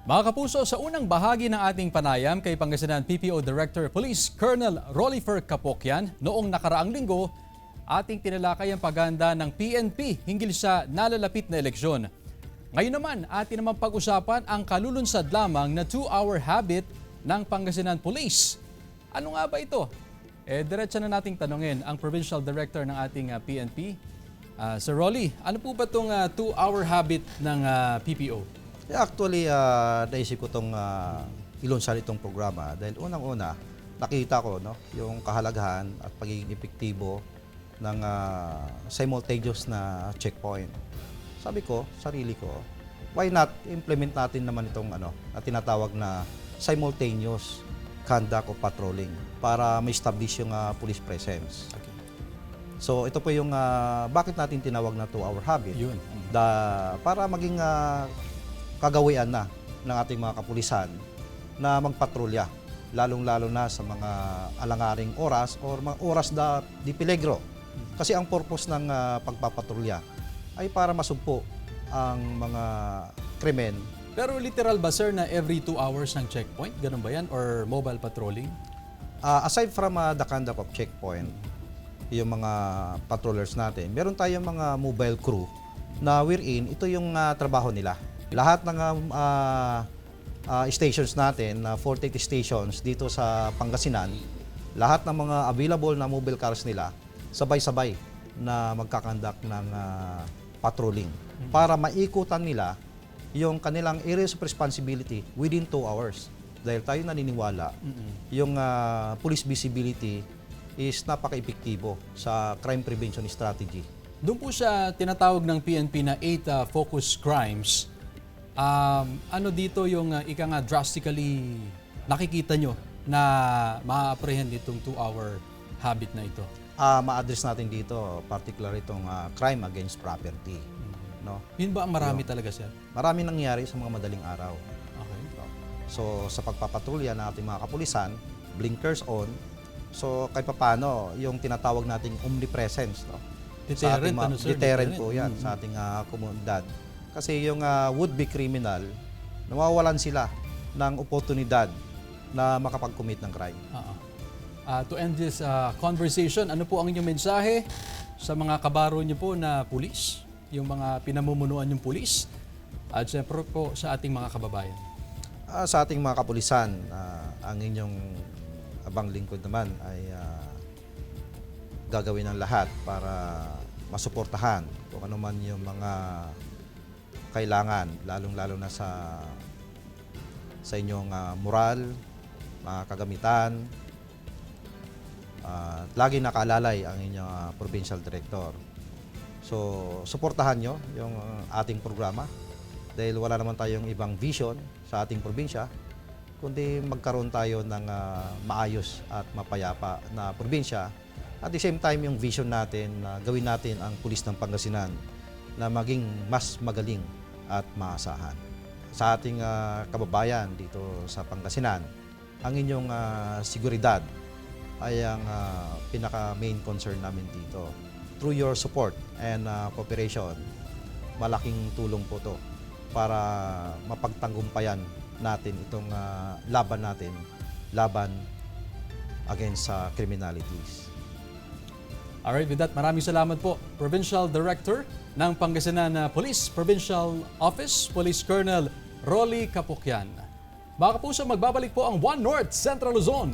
Mga kapuso, sa unang bahagi ng ating panayam kay Pangasinan PPO Director Police Colonel Rollyfer Capocyan, noong nakaraang linggo, ating tinalakay ang paganda ng PNP hinggil sa nalalapit na eleksyon. Ngayon naman, atin naman pag-usapan ang kalulunsad lamang na 2-hour habit ng Pangasinan Police. Ano nga ba ito? Diretso na nating tanungin ang Provincial Director ng ating PNP. Sir Rolly, ano po ba itong 2-hour habit ng PPO? Actually, naisip ko itong ilunsad itong programa dahil unang-una, nakita ko yung kahalagahan at pagiging epektibo ng simultaneous na checkpoint. Sabi ko, sarili ko, why not implement natin naman itong na tinatawag na simultaneous conduct of patrolling para ma-establish yung police presence. Okay. So ito po yung bakit natin tinawag na 2-hour habit. Yun. Para maging kagawian na ng ating mga kapulisan na magpatrolya, lalong-lalo na sa mga alangaring oras o mga oras di peligro. Kasi ang purpose ng pagpapatrolya ay para masugpo ang mga krimen. Pero literal ba, sir, na every 2 hours ng checkpoint? Ganun ba yan? Or mobile patrolling? Aside from the conduct of checkpoint, yung mga patrollers natin, meron tayong mga mobile crew na wherein ito yung trabaho nila. Lahat ng stations natin, 48 stations dito sa Pangasinan, lahat ng mga available na mobile cars nila, sabay-sabay na magkakandak ng patrolling para maikutan nila yung kanilang areas of responsibility within 2 hours. Dahil tayo naniniwala, yung police visibility is napaka-epektibo sa crime prevention strategy. Doon po sa tinatawag ng PNP na 8 focus crimes, ano dito yung drastically nakikita nyo na ma-apprehend itong 2-hour habit na ito? Ma-address natin dito, particular itong crime against property. No? Yun ba ang marami talaga, sir? Marami nangyari sa mga madaling araw. Okay. So sa pagpapatrolya ng ating mga kapulisan, blinkers on, so kahit paano yung tinatawag nating omnipresence. No? Deterrent, deterrent po yan sa ating komunidad. Kasi yung would-be criminal, nawawalan sila ng oportunidad na makapag-commit ng crime. To end this conversation, ano po ang inyong mensahe sa mga kabaro niyo po na pulis, yung mga pinamumunuan yung pulis, at siyempre po sa ating mga kababayan? Sa ating mga kapulisan, ang inyong abang lingkod naman ay gagawin ng lahat para masuportahan kung ano man yung mga kailangan, lalong-lalo na sa inyong moral, mga kagamitan. Lagi nakaalalay ang inyong provincial director. So, suportahan nyo yung ating programa dahil wala naman tayong ibang vision sa ating probinsya, kundi magkaroon tayo ng maayos at mapayapa na probinsya. At the same time, yung vision natin na gawin natin ang pulis ng Pangasinan na maging mas magaling at maasahan. Sa ating kababayan dito sa Pangasinan, ang inyong seguridad ay ang pinaka-main concern namin dito. Through your support and cooperation, malaking tulong po to para mapagtanggumpayan natin itong laban against criminalities. Alright, with that, maraming salamat po, Provincial Director ng Pangasinan Police Provincial Office, Police Colonel Rolly Capocyan. Mga kapuso, magbabalik po ang One North Central Luzon